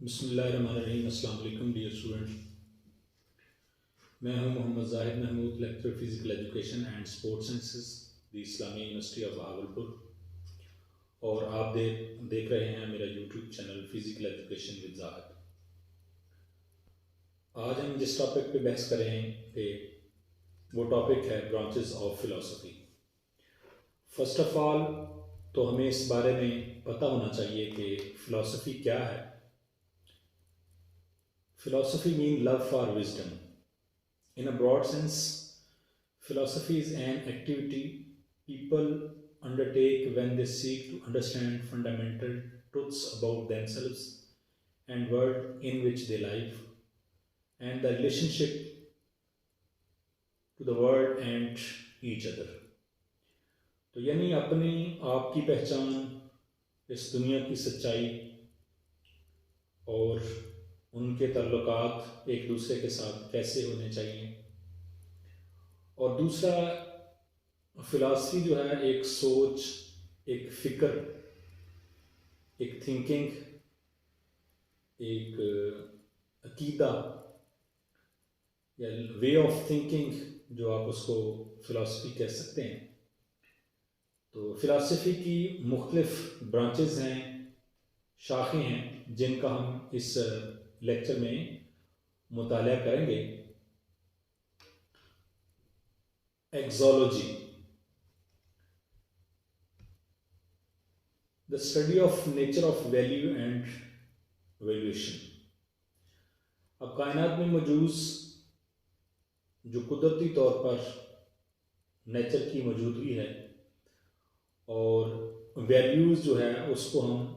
बिस्मिल्लाहिर्रहमानिर्रहीम। अस्सलाम वालेकुम डियर स्टूडेंट्स। मैं हूं Mohammad Zahid Mahmood, lecturer physical education and sports sciences, the Islamia University of Bahawalpur. और आप देख रहे हैं मेरा YouTube channel physical education with Zahid. आज हम जिस टॉपिक पे बहस करेंगे वो टॉपिक है branches of philosophy. First of all तो हमें इस बारे में पता होना चाहिए कि फ़िलासफ़ी क्या है। Philosophy means love for wisdom. In a broad sense, philosophy is an activity people undertake when they seek to understand fundamental truths about themselves and world in which they live, and the relationship to the world and each other. तो यानी अपनी आप की पहचान, इस दुनिया की सच्चाई और उनके ताल्लुकात एक दूसरे के साथ कैसे होने चाहिए। और दूसरा, फिलॉसफी जो है एक सोच, एक फ़िक्र, एक थिंकिंग, एक अकीदा या वे ऑफ थिंकिंग, जो आप उसको फिलॉसफी कह सकते हैं। तो फिलॉसफी की मुख्तलिफ ब्रांचेस हैं, शाखें हैं, जिनका हम इस लेक्चर में मुताला करेंगे। Axiology, the study of nature of value and valuation. अब कायनात में मौजूद जो कुदरती तौर पर नेचर की मौजूदगी है और वैल्यूज़ जो है उसको हम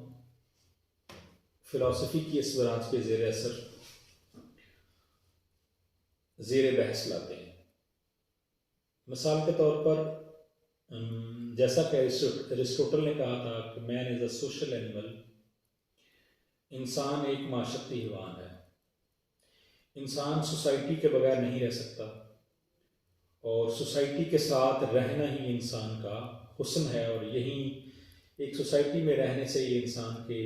फिलॉसफी की इस ब्रांच के ज़ेर असर ज़ेर बहस लाते हैं। मिसाल के तौर पर जैसा कि एरिस्टोटल ने कहा था कि man is a social animal, इंसान एक माशरती हैवान है। इंसान सोसाइटी के बगैर नहीं रह सकता और सोसाइटी के साथ रहना ही इंसान का हुस्न है। और यही एक सोसाइटी में रहने से ये इंसान के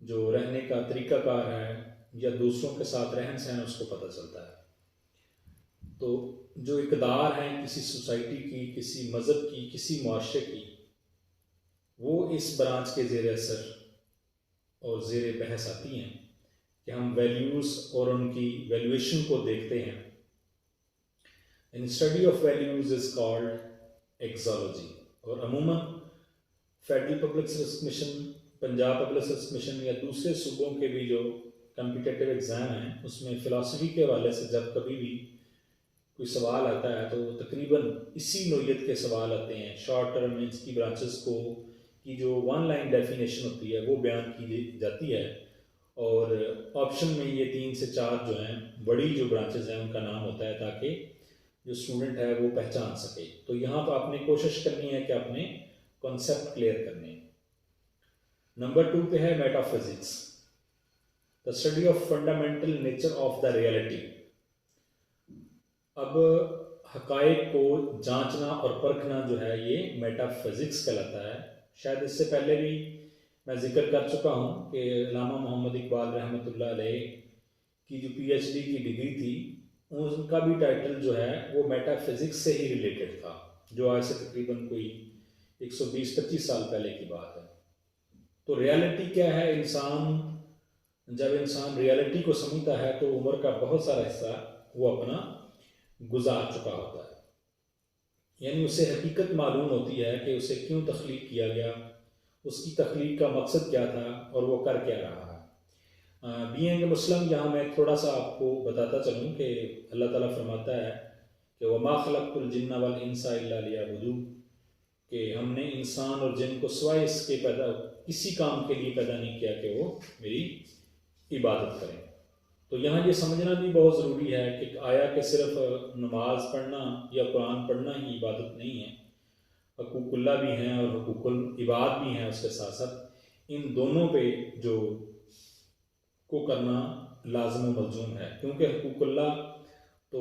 जो रहने का तरीक़ाकार है या दूसरों के साथ रहन सहन उसको पता चलता है। तो जो इक़दार हैं किसी सोसाइटी की, किसी मज़हब की, किसी मुआशरे की, वो इस ब्रांच के ज़ेर असर और ज़ेर बहस आती हैं कि हम वैल्यूज़ और उनकी वैल्यूएशन को देखते हैं। And study of values is called axiology. और अमूमन federal public service commission, Punjab public service commission या दूसरे सूबों के भी जो कम्पिटिटिव एग्ज़ाम हैं उसमें फ़िलासफ़ी के हवाले से जब कभी भी कोई सवाल आता है तो तकरीबन इसी नोयत के सवाल आते हैं। शॉर्ट टर्म में इसकी ब्रांचेस को की जो वन लाइन डेफिनेशन होती है वो बयान की जाती है और ऑप्शन में ये 3 से 4 जो हैं बड़ी जो ब्रांचेस हैं उनका नाम होता है ताकि जो स्टूडेंट है वो पहचान सके। तो यहाँ पर आपने कोशिश करनी है कि आपने कॉन्सेप्ट क्लियर करने हैं। नंबर 2 पे है metaphysics, the study of fundamental nature of the reality. अब हकायक को जांचना और परखना जो है ये मेटाफिजिक्स कहलाता है। शायद इससे पहले भी मैं जिक्र कर चुका हूँ कि अल्लामा मोहम्मद इकबाल रहमतुल्लाह अलैह की जो पीएचडी की डिग्री थी उनका भी टाइटल जो है वो मेटाफिजिक्स से ही रिलेटेड था, जो आज से तकरीबन कोई 120-25 साल पहले की बात है। तो रियलिटी क्या है, जब इंसान रियलिटी को समझता है तो उम्र का बहुत सारा हिस्सा वो अपना गुजार चुका होता है। यानी उसे हकीकत मालूम होती है कि उसे क्यों तख्लीक किया गया, उसकी तख्लीक का मकसद क्या था और वो कर क्या रहा है। बीइंग ए मुस्लिम, यहाँ मैं थोड़ा सा आपको बताता चलूँ कि अल्लाह ताला फरमाता है कि वमा खलक़तुल जिन्ना वल इंसा इल्ला लियअबुदून, कि हमने इंसान और जिन को सिवाय इसके किसी काम के लिए पैदा नहीं किया कि वो मेरी इबादत करें। तो यहाँ ये समझना भी बहुत ज़रूरी है कि आया कि सिर्फ नमाज पढ़ना या कुरान पढ़ना ही इबादत नहीं है, हकूक़ुल्लाह भी हैं और हकूक़ुल इबाद भी हैं उसके साथ साथ। इन दोनों पे जो को करना लाज़िम व मलज़ूम है, क्योंकि हकूक़ुल्लाह तो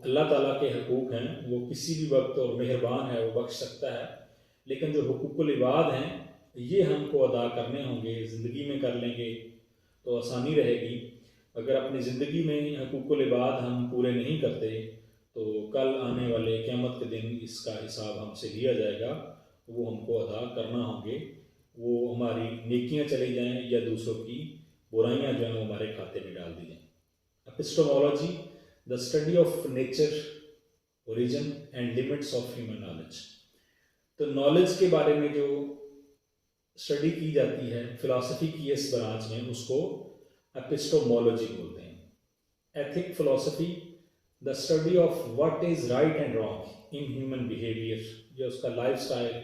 अल्लाह ताला के हकूक़ हैं, वो किसी भी वक्त और मेहरबान है, वो बख्श सकता है। लेकिन जो हकूक़ुल इबाद हैं ये हमको अदा करने होंगे, ज़िंदगी में कर लेंगे तो आसानी रहेगी। अगर अपनी ज़िंदगी में हकूक़ुल इबाद हम पूरे नहीं करते तो कल आने वाले क़यामत के दिन इसका हिसाब हमसे लिया जाएगा, वो हमको अदा करना होंगे। वो हमारी नेकियां चली जाएं या दूसरों की बुराइयां जो हैं वो हमारे खाते में डाल दी जाएं। Epistemology, the study of nature, origin and limits of human knowledge. तो नॉलेज के बारे में जो स्टडी की जाती है फिलॉसफी की इस ब्रांच में, उसको एपिस्टोमोलॉजी बोलते हैं। Ethic philosophy, the study of what is right and wrong in human behaviour, जो उसका लाइफ स्टाइल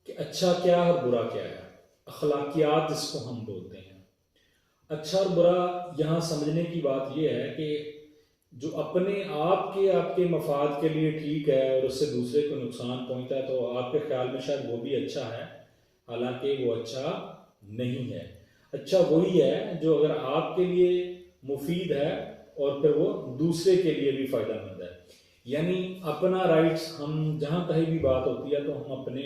कि अच्छा क्या और बुरा क्या है, अखलाकियात जिसको हम बोलते हैं। अच्छा और बुरा यहाँ समझने की बात यह है कि जो अपने आप के आपके मफाद के लिए ठीक है और उससे दूसरे को नुकसान पहुंचता है, तो आपके ख्याल में शायद वो भी अच्छा है, हालांकि वो अच्छा नहीं है। अच्छा वही है जो अगर आपके लिए मुफीद है और फिर वो दूसरे के लिए भी फ़ायदेमंद है। यानी अपना राइट्स, हम जहाँ कहीं भी बात होती है तो हम अपने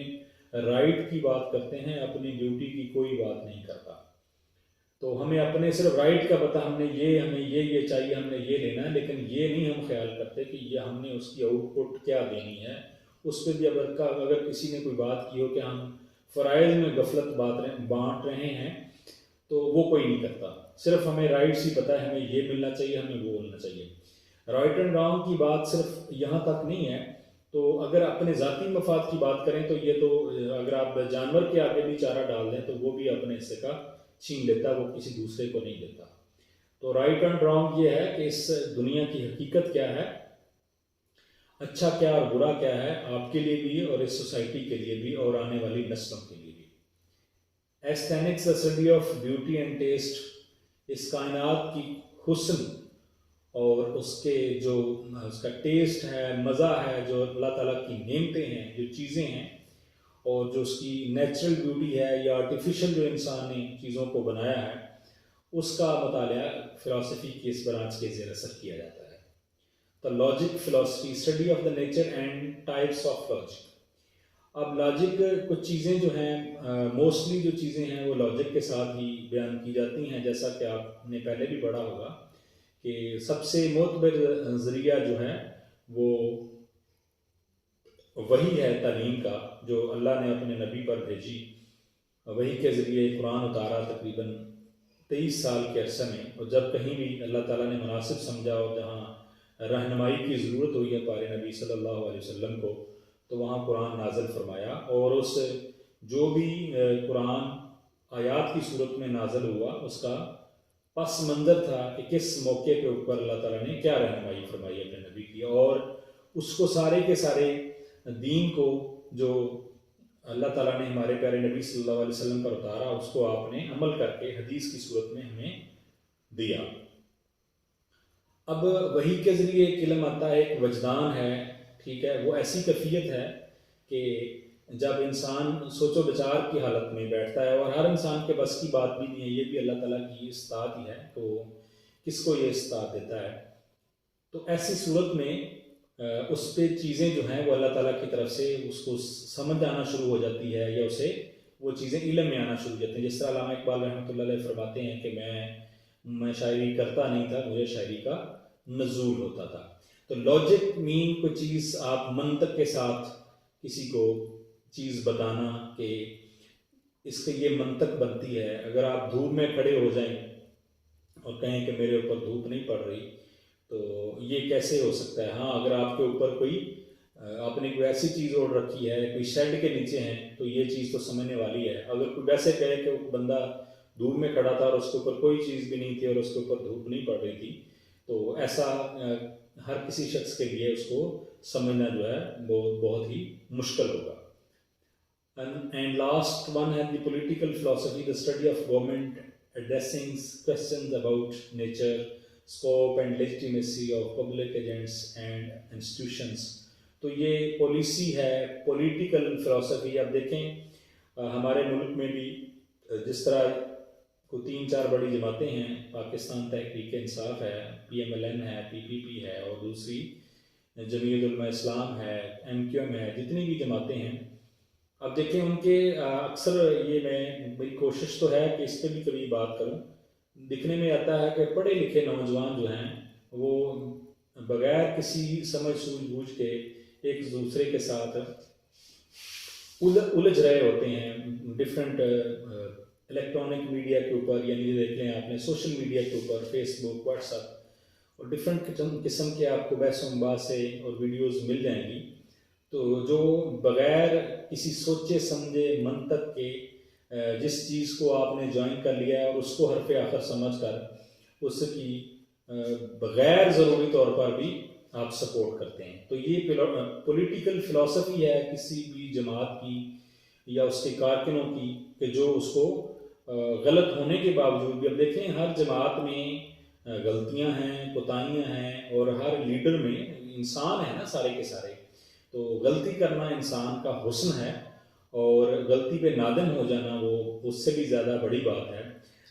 राइट की बात करते हैं, अपनी ड्यूटी की कोई बात नहीं करता। तो हमें अपने सिर्फ राइट का पता, हमें ये चाहिए, हमने ये लेना है, लेकिन ये नहीं हम ख्याल करते कि ये हमने उसकी आउटपुट क्या देनी है। उस पर भी अगर किसी ने कोई बात की हो कि हम फ़राइज़ में गफलत बांट रहे हैं, तो वो कोई नहीं करता। सिर्फ हमें राइट्स ही पता है, हमें ये मिलना चाहिए, हमें वो मिलना चाहिए। राइट एंड रॉन्ग की बात सिर्फ यहाँ तक नहीं है। तो अगर अपने ज़ाती मफाद की बात करें तो ये तो अगर आप जानवर के आगे भी चारा डाल दें तो वो भी अपने हिस्से का छीन लेता, वो किसी दूसरे को नहीं देता। तो राइट एंड रॉन्ग ये है कि इस दुनिया की हकीकत क्या है, अच्छा क्या और बुरा क्या है, आपके लिए भी और इस सोसाइटी के लिए भी और आने वाली नस्लों के लिए भी। Aesthetics, the study of beauty and taste, इस कायनात की हुस्न और उसके जो उसका टेस्ट है, मज़ा है, जो अल्लाह ताला की नेमतें हैं, जो चीज़ें हैं, और जो उसकी नेचुरल ब्यूटी है या आर्टिफिशियल जो इंसान ने चीज़ों को बनाया है, उसका मुताला फ़िलासफ़ी की इस ब्रांच के ज़ेर असर किया जाता है। The logic philosophy, study of the nature and types of logic. अब लॉजिक कुछ चीज़ें जो हैं, मोस्टली जो चीज़ें हैं वो लॉजिक के साथ ही बयान की जाती हैं, जैसा कि आपने पहले भी पढ़ा होगा कि सबसे मोतबर ज़रिया जो है वो वही है तालीम का, जो अल्लाह ने अपने नबी पर भेजी। वही के ज़रिए कुरान उतारा तकरीबन 23 साल के अरसे में, और जब कहीं भी अल्लाह ताला ने मुनासिब समझा और जहाँ रहनुमाई की ज़रूरत हुई है प्यारे नबी सल्लल्लाहु अलैहि वसल्लम को, तो वहाँ कुरान नाज़िल फरमाया। और उस जो भी कुरान आयात की सूरत में नाज़िल हुआ, उसका पस मंज़र था कि किस मौके के ऊपर अल्लाह ताला ने क्या रहनुमाई फरमाई अपने नबी की, और उसको सारे के सारे दीन को जो अल्लाह ताला ने हमारे प्यारे नबी सल्लल्लाहु अलैहि वसल्लम पर उतारा, उसको आपने अमल करके हदीस की सूरत में हमें दिया। अब वही के ज़रिए एक इल्म आता है, एक वजदान है, ठीक है। वो ऐसी कैफियत है कि जब इंसान सोचो विचार की हालत में बैठता है, और हर इंसान के बस की बात भी नहीं है, ये भी अल्लाह ताला की इस्तात ही है, तो किसको ये इस्तात देता है। तो ऐसी सूरत में उस पर चीज़ें जो हैं वो अल्लाह ताला की तरफ से उसको समझ आना शुरू हो जाती है, या उसे वो चीज़ें इल्म में आना शुरू हो जाती हैं। जिस तरह अल्लामा इकबाल रहमतुल्लाह अलैह फरमाते हैं कि मैं शायरी करता नहीं था, मुझे शायरी का नज़ूल होता था। तो लॉजिक मीन कोई चीज़ आप मंतक के साथ किसी को चीज़ बताना कि इसके ये मंतक बनती है। अगर आप धूप में खड़े हो जाएं और कहें कि मेरे ऊपर धूप नहीं पड़ रही, तो ये कैसे हो सकता है। हाँ, अगर आपके ऊपर कोई आपने कोई ऐसी चीज़ ओढ़ रखी है, कोई शेड के नीचे हैं, तो ये चीज़ तो समझने वाली है। अगर कोई वैसे कहे कि वो बंदा धूप में खड़ा था और उसके ऊपर कोई चीज़ भी नहीं थी और उसके ऊपर धूप नहीं पड़ रही थी, तो ऐसा हर किसी शख्स के लिए उसको समझना जो है वो बहुत ही मुश्किल होगा। एंड लास्ट वन है the political philosophy, the study of government addressing questions about nature, scope and legitimacy of public agents and institutions। तो ये पॉलिसी है, पॉलिटिकल फिलॉसफी। अब देखें हमारे मुल्क में भी जिस तरह को 3-4 बड़ी जमातें हैं, पाकिस्तान तहरीक इंसाफ है, PMLN है, PPP है, और दूसरी जमीयत उलमा इस्लाम है, MQM है, जितनी भी जमातें हैं, अब देखिए उनके अक्सर ये मेरी कोशिश तो है कि इस पे भी कभी बात करूं। दिखने में आता है कि पढ़े लिखे नौजवान जो हैं वो बगैर किसी समझ सूझबूझ के एक दूसरे के साथ उलझ रहे होते हैं डिफरेंट इलेक्ट्रॉनिक मीडिया के ऊपर, यानी देख लें आपने सोशल मीडिया के ऊपर फेसबुक, व्हाट्सएप और डिफरेंट किस्म के आपको बहसों बातें और वीडियोस मिल जाएंगी। तो जो बगैर किसी सोचे समझे मंतक के जिस चीज़ को आपने ज्वाइन कर लिया है और उसको हरफ आखिर समझ कर उसकी बगैर ज़रूरी तौर पर भी आप सपोर्ट करते हैं। तो ये पॉलिटिकल फिलॉसफी है किसी भी जमात की या उसके कारकुनों की कि जो उसको गलत होने के बावजूद भी, अब देखें हर जमात में गलतियां हैं, कोताहियां हैं और हर लीडर में इंसान है ना सारे के सारे। तो गलती करना इंसान का हुस्न है और गलती पे नादिम हो जाना वो उससे भी ज़्यादा बड़ी बात है।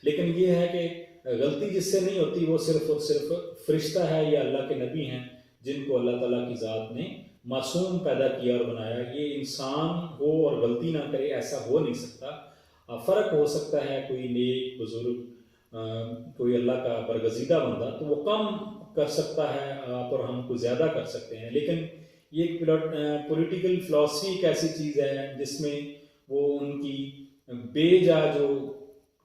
लेकिन ये है कि गलती जिससे नहीं होती वो सिर्फ और सिर्फ फरिश्ता है या अल्लाह के नबी हैं जिनको अल्लाह ताला की ज़ात ने मासूम पैदा किया और बनाया। ये इंसान हो और गलती ना करे ऐसा हो नहीं सकता। फ़र्क हो सकता है कोई नेक बुजुर्ग, कोई अल्लाह का बरगजीदा बंदा तो वो कम कर सकता है, आप और हम को ज़्यादा कर सकते हैं। लेकिन ये एक पॉलिटिकल फिलॉसफी एक ऐसी चीज़ है जिसमें वो उनकी बेजा जो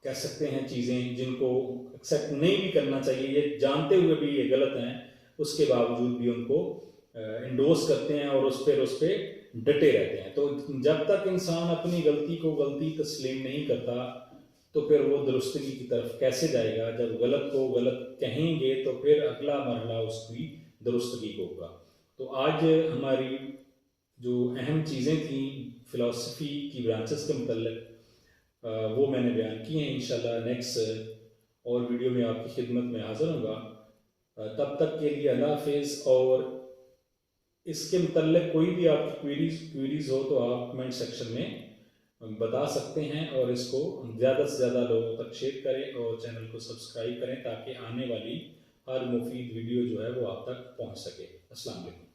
कह सकते हैं चीज़ें जिनको एक्सेप्ट नहीं भी करना चाहिए, ये जानते हुए भी ये गलत हैं, उसके बावजूद भी उनको इंडोर्स करते हैं और उस पर डटे रहते हैं। तो जब तक इंसान अपनी गलती को गलती तस्लीम नहीं करता तो फिर वो दुरुस्तगी की तरफ कैसे जाएगा। जब गलत को गलत कहेंगे तो फिर अगला मरला उसकी दुरुस्तगी को होगा। तो आज हमारी जो अहम चीज़ें थी फ़िलासफ़ी की ब्रांचेस के मतलब वो मैंने बयान की हैं। इंशाल्लाह नेक्स्ट और वीडियो में आपकी खिदमत में हाज़िर होऊंगा। तब तक के लिए अल्लाह हाफ़िज़। और इसके मतलब कोई भी आपकी क्वीरीज हो तो आप कमेंट सेक्शन में बता सकते हैं और इसको ज़्यादा से ज़्यादा लोगों तक शेयर करें और चैनल को सब्सक्राइब करें ताकि आने वाली हर मुफीद वीडियो जो है वो आप तक पहुंच सके। अस्सलाम वालेकुम।